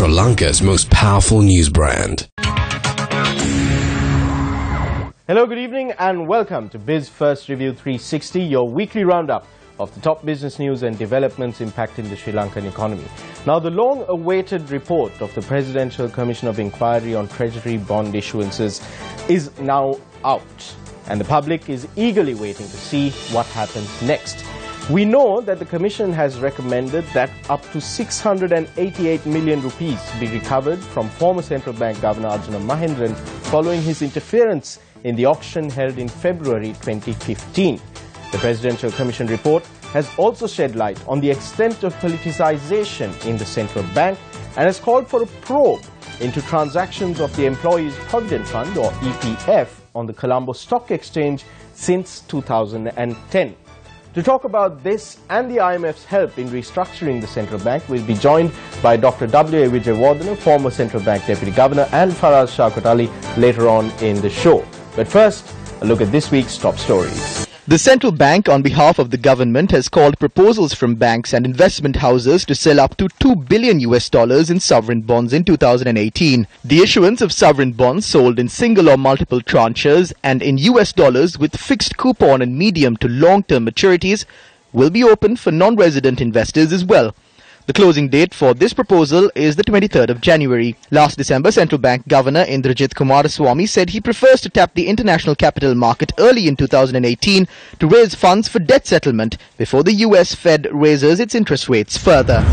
Sri Lanka's most powerful news brand. Hello, good evening and welcome to Biz1st Review 360, your weekly roundup of the top business news and developments impacting the Sri Lankan economy. Now, the long-awaited report of the Presidential Commission of Inquiry on Treasury bond issuances is now out, and the public is eagerly waiting to see what happens next. We know that the Commission has recommended that up to 688 million rupees be recovered from former Central Bank Governor Arjuna Mahendran following his interference in the auction held in February 2015. The Presidential Commission report has also shed light on the extent of politicization in the central bank and has called for a probe into transactions of the Employees Provident Fund, or EPF, on the Colombo Stock Exchange since 2010. To talk about this and the IMF's help in restructuring the central bank, we'll be joined by Dr. W.A. Vijayawardena, former Central Bank Deputy Governor, and Faraz Shaukat Ali later on in the show. But first, a look at this week's top stories. The central bank, on behalf of the government, has called proposals from banks and investment houses to sell up to $2 billion in sovereign bonds in 2018. The issuance of sovereign bonds sold in single or multiple tranches and in US dollars with fixed coupon and medium to long-term maturities will be open for non-resident investors as well. The closing date for this proposal is the 23rd of January. Last December, Central Bank Governor Indrajit Kumaraswamy said he prefers to tap the international capital market early in 2018 to raise funds for debt settlement before the US Fed raises its interest rates further.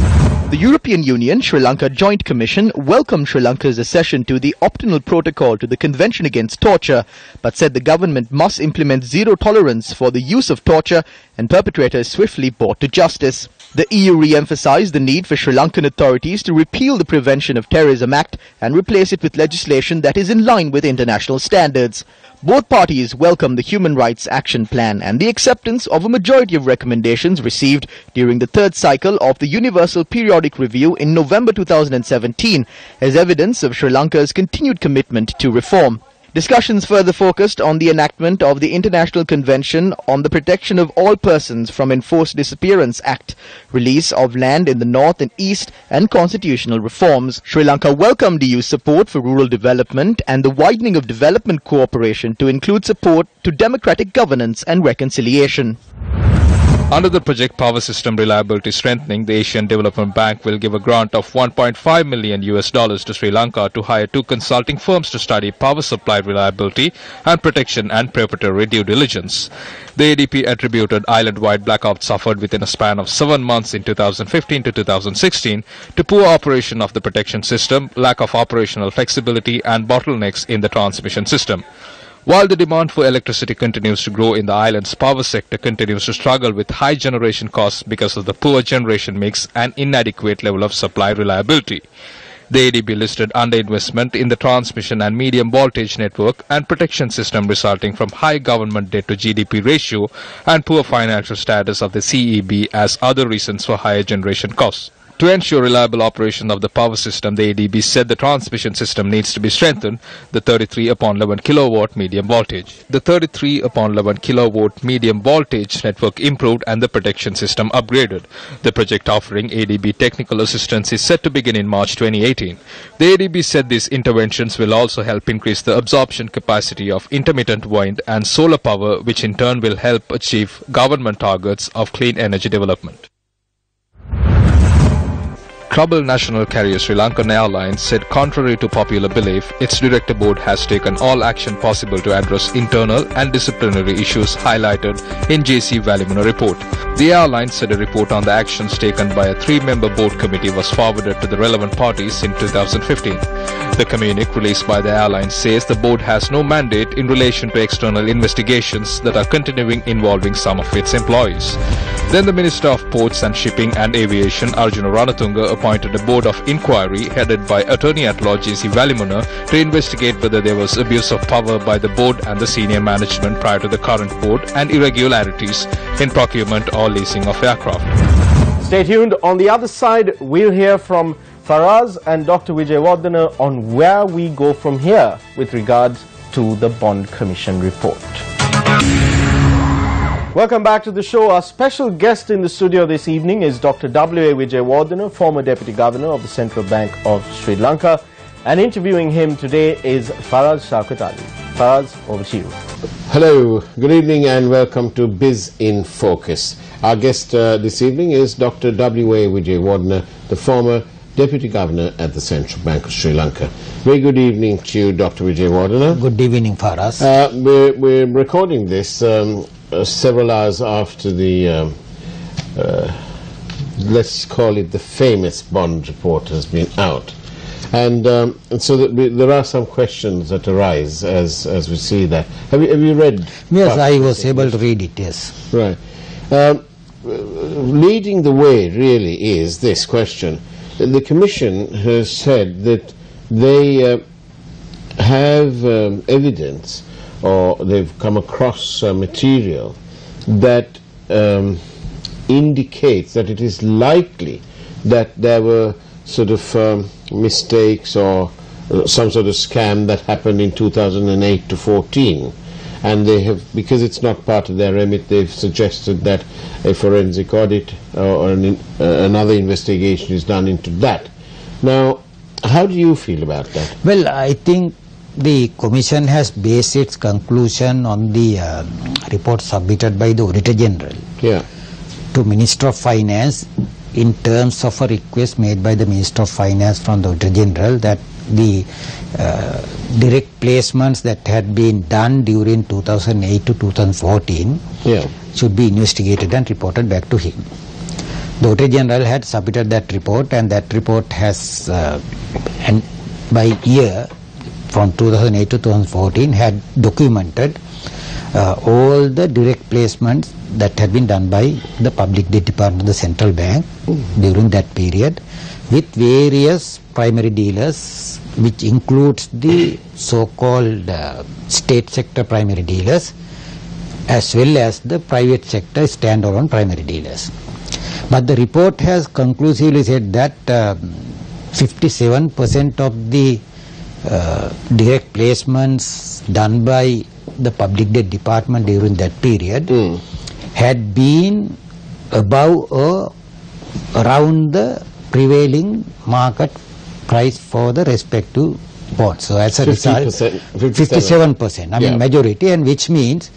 The European Union Sri Lanka Joint Commission welcomed Sri Lanka's accession to the optional protocol to the Convention Against Torture, but said the government must implement zero tolerance for the use of torture and perpetrators swiftly brought to justice. The EU re-emphasized the need for Sri Lankan authorities to repeal the Prevention of Terrorism Act and replace it with legislation that is in line with international standards. Both parties welcome the Human Rights Action Plan and the acceptance of a majority of recommendations received during the third cycle of the Universal Periodic Review in November 2017 as evidence of Sri Lanka's continued commitment to reform. Discussions further focused on the enactment of the International Convention on the Protection of All Persons from Enforced Disappearance Act, release of land in the north and east, and constitutional reforms. Sri Lanka welcomed EU support for rural development and the widening of development cooperation to include support to democratic governance and reconciliation. Under the project Power System Reliability Strengthening, the Asian Development Bank will give a grant of $1.5 million to Sri Lanka to hire 2 consulting firms to study power supply reliability and protection and preparatory due diligence. The ADB attributed island-wide blackouts suffered within a span of 7 months in 2015 to 2016 to poor operation of the protection system, lack of operational flexibility and bottlenecks in the transmission system. While the demand for electricity continues to grow in the island's power sector continues to struggle with high generation costs because of the poor generation mix and inadequate level of supply reliability. The ADB listed underinvestment in the transmission and medium voltage network and protection system resulting from high government debt to GDP ratio and poor financial status of the CEB as other reasons for higher generation costs. To ensure reliable operation of the power system, the ADB said the transmission system needs to be strengthened, the 33/11 kilowatt medium voltage. The 33/11 kilowatt medium voltage network improved and the protection system upgraded. The project offering ADB technical assistance is set to begin in March 2018. The ADB said these interventions will also help increase the absorption capacity of intermittent wind and solar power, which in turn will help achieve government targets of clean energy development. Troubled national carrier Sri Lankan Airlines said contrary to popular belief, its director board has taken all action possible to address internal and disciplinary issues highlighted in J.C. Valimuna report. The airline said a report on the actions taken by a 3-member board committee was forwarded to the relevant parties in 2015. The communique released by the airline says the board has no mandate in relation to external investigations that are continuing involving some of its employees. Then the Minister of Ports and Shipping and Aviation, Arjuna Ranatunga, appointed a board of inquiry headed by Attorney-at-Law J.C. Valimuna to investigate whether there was abuse of power by the board and the senior management prior to the current board and irregularities in procurement or leasing of aircraft. Stay tuned. On the other side, we'll hear from Faraz and Dr. Vijayawardena on where we go from here with regards to the Bond Commission report. Welcome back to the show. Our special guest in the studio this evening is Dr. W.A. Vijayawardena, former Deputy Governor of the Central Bank of Sri Lanka. And interviewing him today is Faraz Shaukat Ali. Faraz, over to you. Hello, good evening and welcome to Biz in Focus. Our guest this evening is Dr. W.A. Vijayawardena, the former Deputy Governor at the Central Bank of Sri Lanka. Very good evening to you, Dr. Vijayawardena. Good evening, Faraz. We're recording this several hours after the, let's call it the famous bond report has been out. And so there are some questions that arise as we see that. Have you read? Yes, I was able to read it, yes. Right. Leading the way really is this question. The Commission has said that they have evidence, or they've come across material that indicates that it is likely that there were sort of mistakes or some sort of scam that happened in 2008 to 14, and they have, because it's not part of their remit, they've suggested that a forensic audit or another investigation is done into that. Now, how do you feel about that? Well, I think the Commission has based its conclusion on the report submitted by the Auditor General to Minister of Finance in terms of a request made by the Minister of Finance from the Auditor General that the direct placements that had been done during 2008 to 2014 should be investigated and reported back to him. The Auditor General had submitted that report, and that report has, and by year from 2008 to 2014, had documented all the direct placements that had been done by the Public Debt Department of the Central Bank during that period, with various primary dealers, which includes the so-called state sector primary dealers, as well as the private sector standalone primary dealers. But the report has conclusively said that 57% of the direct placements done by the Public Debt Department during that period had been above or around the prevailing market price for the respective bonds. So as a result, 57%, I mean majority, and which means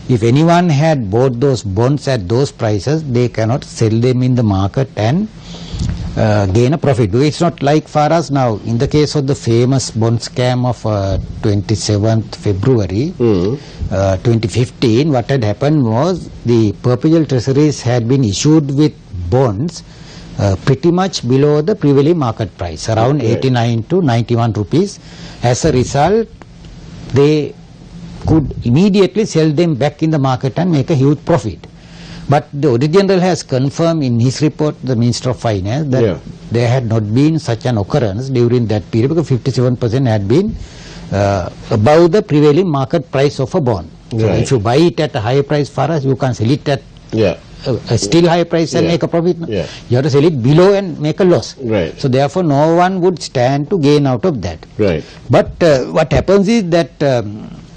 if anyone had bought those bonds at those prices, they cannot sell them in the market and gain a profit. It's not like for us now. In the case of the famous bond scam of 27th February 2015, what had happened was the perpetual treasuries had been issued with bonds pretty much below the prevailing market price, around 89 to 91 rupees. As a result, they could immediately sell them back in the market and make a huge profit. But the Auditor General has confirmed in his report, the Minister of Finance, that there had not been such an occurrence during that period, because 57% had been above the prevailing market price of a bond. So if you buy it at a higher price for us, you can sell it at a still higher price and make a profit. You have to sell it below and make a loss. So therefore no one would stand to gain out of that. But what happens is that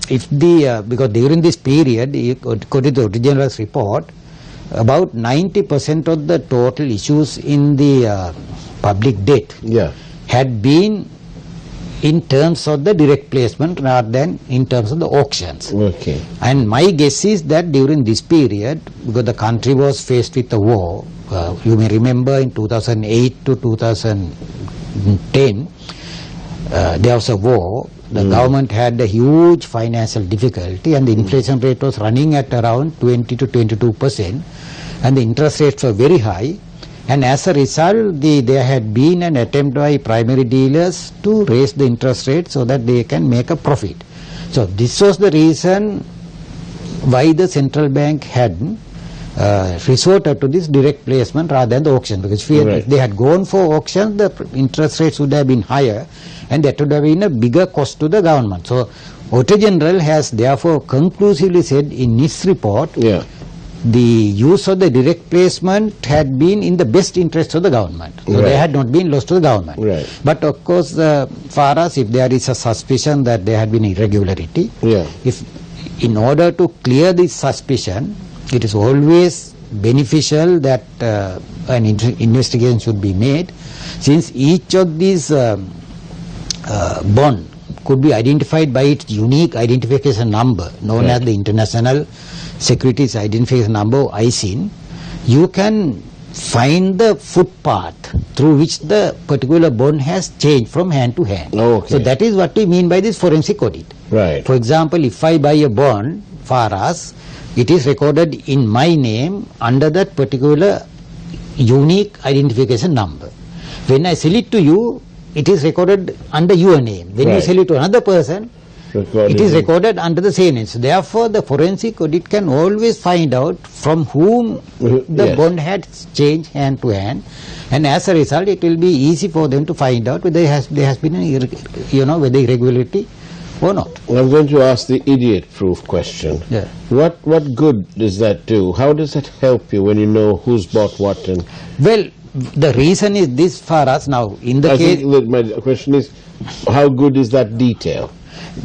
if the because during this period, according to the Auditor General's report, about 90% of the total issues in the public debt had been in terms of the direct placement rather than in terms of the auctions. And my guess is that during this period, because the country was faced with a war, you may remember in 2008 to 2010, there was a war. The government had a huge financial difficulty, and the inflation rate was running at around 20 to 22%, and the interest rates were very high. And as a result, there had been an attempt by primary dealers to raise the interest rate so that they can make a profit. So this was the reason why the central bank had resorted to this direct placement rather than the auction, because if they had gone for auction, the interest rates would have been higher, and that would have been a bigger cost to the government. So Auditor General has therefore conclusively said in his report the use of the direct placement had been in the best interest of the government. So there had not been loss to the government. But of course, for us, if there is a suspicion that there had been irregularity, if in order to clear this suspicion, It is always beneficial that an investigation should be made, since each of these bond could be identified by its unique identification number known as the International Securities Identification Number, ISIN. You can find the footpath through which the particular bond has changed from hand to hand. So that is what we mean by this forensic audit. Right. For example, if I buy a bond for us, it is recorded in my name under that particular unique identification number. When I sell it to you, it is recorded under your name. When you sell it to another person, it is recorded under the same name. So therefore, the forensic audit can always find out from whom the bond had changed hand to hand, and as a result, it will be easy for them to find out whether there has been whether irregularity or not. I'm going to ask the idiot-proof question. What good does that do? How does that help you when you know who's bought what? And well, the reason is this for us now. In the case, my question is, how good is that detail?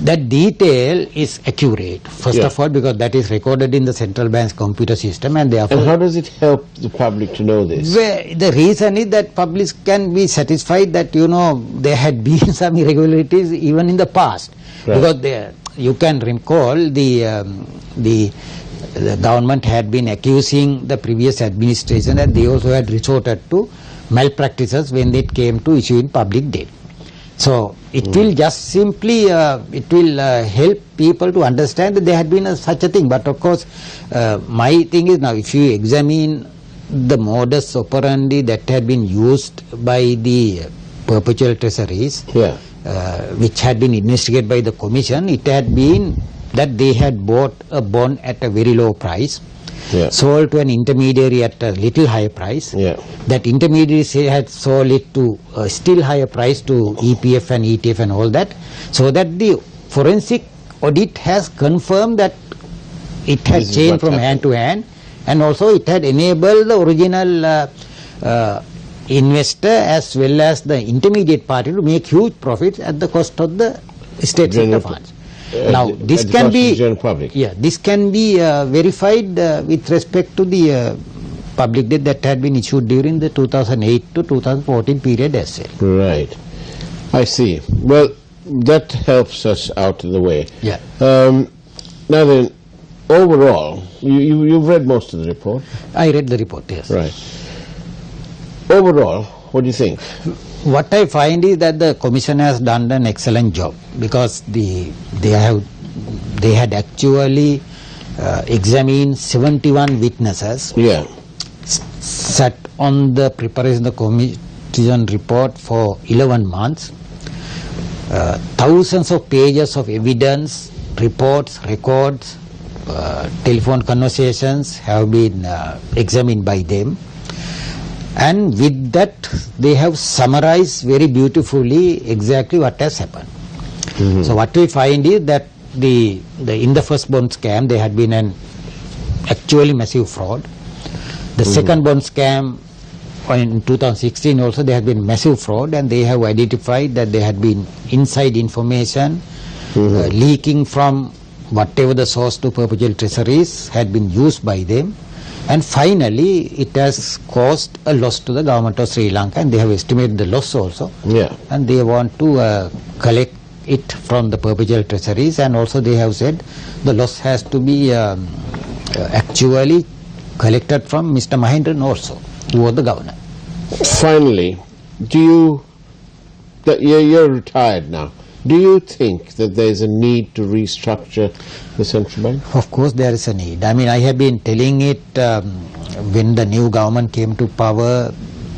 That detail is accurate, first of all, because that is recorded in the central bank's computer system, and therefore... And how does it help the public to know this? Well, the reason is that public can be satisfied that, there had been some irregularities even in the past. Because you can recall the government had been accusing the previous administration that they also had resorted to malpractices when it came to issuing public debt. So it will just simply help people to understand that there had been such a thing. But of course, my thing is now, if you examine the modus operandi that had been used by the perpetual treasuries, which had been investigated by the commission, it had been that they had bought a bond at a very low price, sold to an intermediary at a little higher price. That intermediary had sold it to a still higher price to EPF and ETF and all that, so that the forensic audit has confirmed that it had changed from hand to hand, and also it had enabled the original investor as well as the intermediate party to make huge profits at the cost of the state sector funds. Now this can be this can be verified with respect to the public debt that had been issued during the 2008 to 2014 period as well. Right, I see. Well, that helps us out of the way. Now then, overall, you've read most of the report. I read the report, yes. Right. Overall, what do you think? What I find is that the commission has done an excellent job, because they had actually examined 71 witnesses, sat on the preparation of the commission report for 11 months, thousands of pages of evidence, reports, records, telephone conversations have been examined by them. And with that, they have summarized very beautifully exactly what has happened. So what we find is that in the first bond scam, there had been an actually massive fraud. The second bond scam in 2016 also, there had been massive fraud, and they have identified that there had been inside information leaking from whatever the source to perpetual treasuries had been used by them. And finally, it has caused a loss to the government of Sri Lanka, and they have estimated the loss also. And they want to collect it from the perpetual treasuries, and also they have said the loss has to be actually collected from Mr. Mahendran also, who was the governor. Finally, you're retired now. Do you think that there is a need to restructure the central bank? Of course there is a need. I mean, I have been telling it when the new government came to power,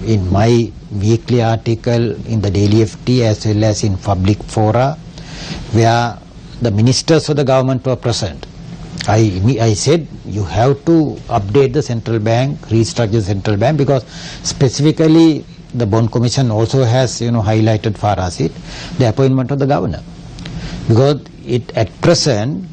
in my weekly article in the Daily FT as well as in public fora, where the ministers of the government were present. I said you have to update the central bank, restructure the central bank, because specifically the Bond Commission also has highlighted for us the appointment of the governor, because at present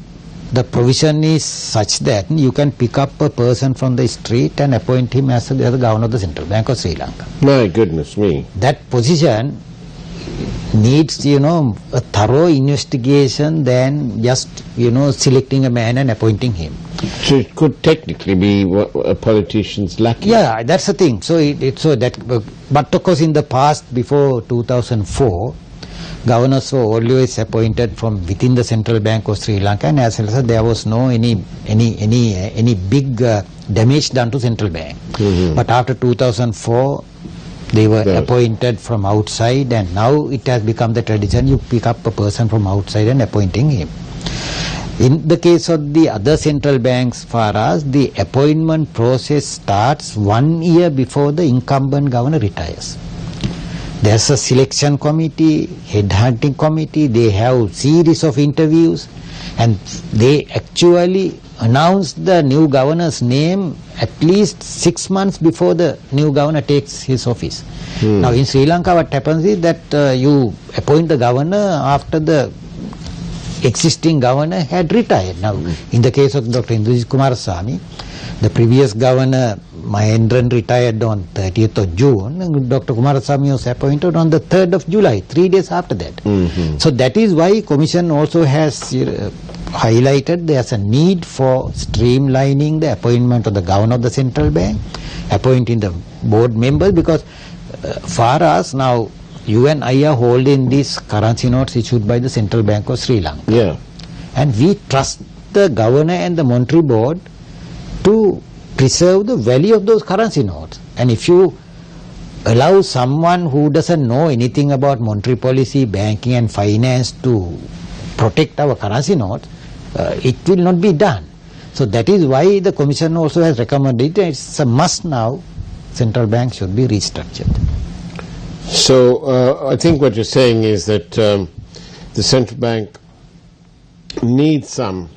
the provision is such that you can pick up a person from the street and appoint him as the governor of the Central Bank of Sri Lanka. My goodness me. That position needs a thorough investigation than just selecting a man and appointing him. So it could technically be a politician's lacking. Yeah, that's the thing. So but of course in the past, before 2004, governors were always appointed from within the central bank of Sri Lanka, and as well as there was no any big damage done to central bank. But after 2004, they were appointed from outside, and now it has become the tradition you pick up a person from outside and appointing him. In the case of the other central banks, far as the appointment process starts 1 year before the incumbent governor retires. There's a selection committee, headhunting committee, they have series of interviews, and they actually announce the new governor's name at least 6 months before the new governor takes his office. Now in Sri Lanka what happens is that you appoint the governor after the existing governor had retired. Now in the case of Dr. Indranjit Kumarasamy, the previous governor Mahendran retired on 30th of June, and Dr. Kumarasamy was appointed on the 3rd of July, 3 days after that. So that is why Commission also has highlighted there's a need for streamlining the appointment of the governor of the central bank, appointing the board members, because far as now you and I are holding these currency notes issued by the Central Bank of Sri Lanka. Yeah. And we trust the governor and the monetary board to preserve the value of those currency notes. And if you allow someone who doesn't know anything about monetary policy, banking and finance to protect our currency notes, it will not be done. So that is why the Commission also has recommended it's a must now, central bank should be restructured. So I think what you're saying is that the central bank needs some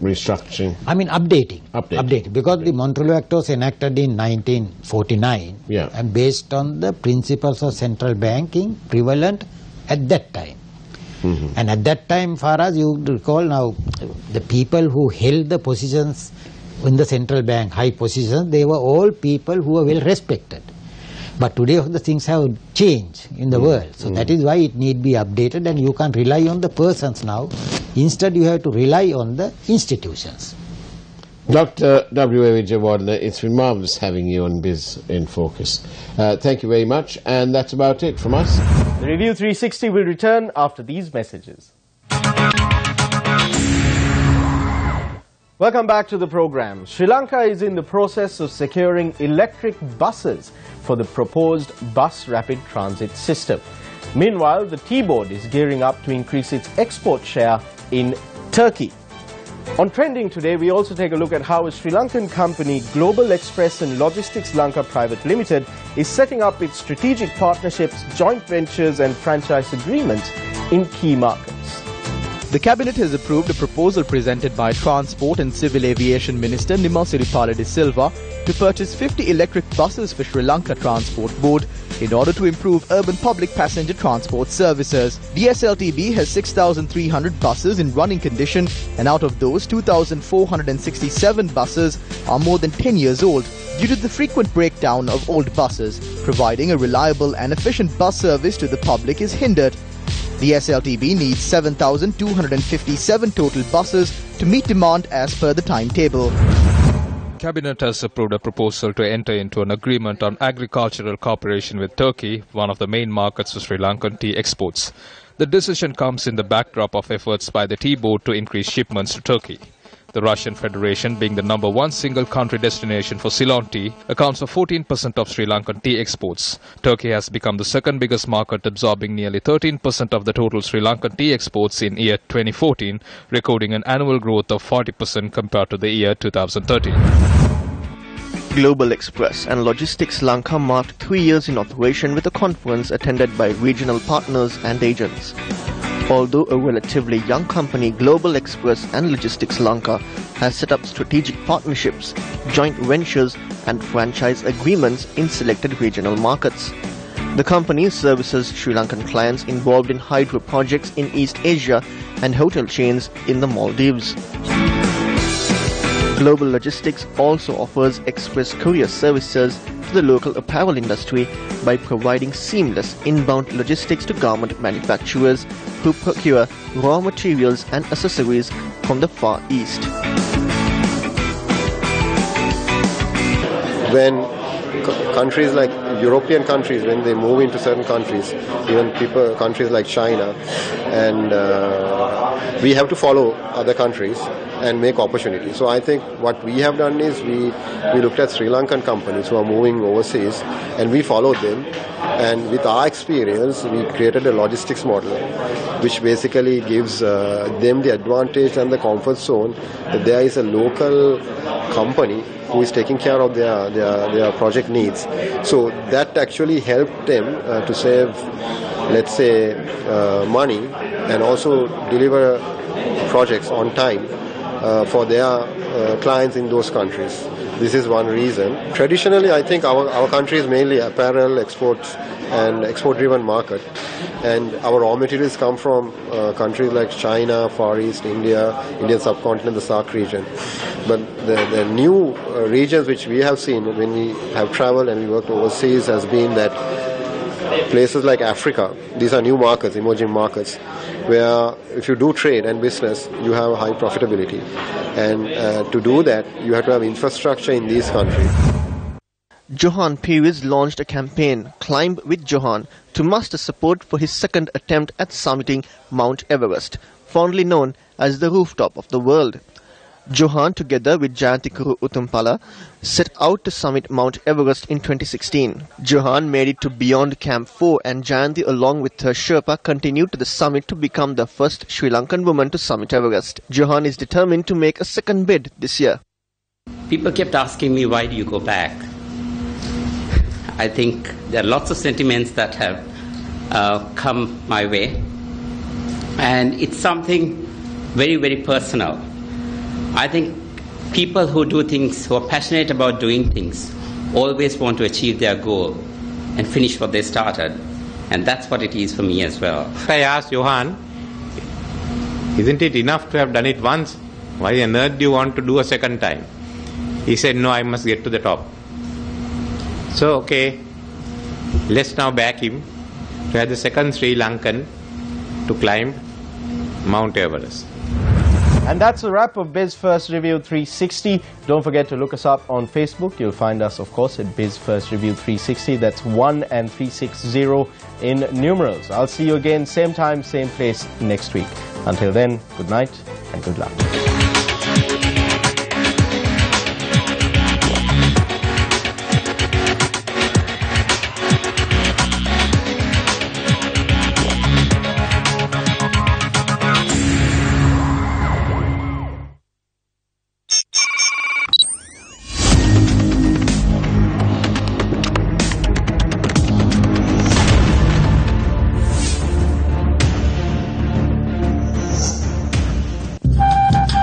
restructuring. I mean updating, because the Monetary Act was enacted in 1949 and based on the principles of central banking prevalent at that time. And at that time, far as you recall now, the people who held the positions in the central bank, high positions, they were all people who were well respected. But today the things have changed in the world. So that is why it need be updated, and you can't rely on the persons now. Instead you have to rely on the institutions. Dr. W.A. Vijayawardena, it's been marvellous having you on Biz in Focus. Thank you very much, and that's about it from us. The Review 360 will return after these messages. Welcome back to the program. Sri Lanka is in the process of securing electric buses for the proposed bus rapid transit system. Meanwhile, the T-Board is gearing up to increase its export share in Turkey. On Trending today, we also take a look at how a Sri Lankan company, Global Express and Logistics Lanka Private Limited, is setting up its strategic partnerships, joint ventures and franchise agreements in key markets. The Cabinet has approved a proposal presented by Transport and Civil Aviation Minister Nima Siripala de Silva to purchase 50 electric buses for Sri Lanka Transport Board in order to improve urban public passenger transport services. The SLTB has 6,300 buses in running condition, and out of those, 2,467 buses are more than 10 years old due to the frequent breakdown of old buses. Providing a reliable and efficient bus service to the public is hindered. The SLTB needs 7,257 total buses to meet demand as per the timetable. Cabinet has approved a proposal to enter into an agreement on agricultural cooperation with Turkey, one of the main markets for Sri Lankan tea exports. The decision comes in the backdrop of efforts by the tea board to increase shipments to Turkey. The Russian Federation, being the #1 single country destination for Ceylon tea, accounts for 14% of Sri Lankan tea exports. Turkey has become the second biggest market, absorbing nearly 13% of the total Sri Lankan tea exports in year 2014, recording an annual growth of 40% compared to the year 2013. Global Express and Logistics Lanka marked 3 years in operation with a conference attended by regional partners and agents. Although a relatively young company, Global Express and Logistics Lanka has set up strategic partnerships, joint ventures and franchise agreements in selected regional markets. The company services Sri Lankan clients involved in hydro projects in East Asia and hotel chains in the Maldives. Global Logistics also offers express courier services to the local apparel industry by providing seamless inbound logistics to garment manufacturers who procure raw materials and accessories from the Far East. when countries like European countries, when they move into certain countries, even countries like China, and we have to follow other countries and make opportunities. So I think what we have done is we looked at Sri Lankan companies who are moving overseas, and we followed them, and with our experience we created a logistics model which basically gives them the advantage and the comfort zone that there is a local company who is taking care of their project needs. So that actually helped them to save, let's say, money, and also deliver projects on time for their clients in those countries. This is one reason. Traditionally, I think our country is mainly apparel, exports, and export-driven market. And our raw materials come from countries like China, Far East, India, Indian subcontinent, the SAARC region. But the new regions which we have seen when we have traveled and we worked overseas has been that places like Africa, these are new markets, emerging markets, where if you do trade and business, you have high profitability. And to do that, you have to have infrastructure in these countries. Johan Pires launched a campaign, Climb with Johan, to muster support for his second attempt at summiting Mount Everest, fondly known as the rooftop of the world. Johan, together with Jayanti Kuru Utumpala, set out to summit Mount Everest in 2016. Johan made it to beyond Camp 4, and Jayanti, along with her Sherpa, continued to the summit to become the first Sri Lankan woman to summit Everest. Johan is determined to make a second bid this year. People kept asking me, why do you go back? I think there are lots of sentiments that have come my way, and it's something very, very personal. I think people who do things, who are passionate about doing things, always want to achieve their goal and finish what they started. And that's what it is for me as well. I asked Johan, isn't it enough to have done it once? Why on earth do you want to do a second time? He said, no, I must get to the top. So, okay, let's now back him to have the second Sri Lankan to climb Mount Everest. And that's a wrap of Biz1st Review 360. Don't forget to look us up on Facebook. You'll find us, of course, at Biz1st Review 360. That's 1 and 360 in numerals. I'll see you again, same time, same place next week. Until then, good night and good luck.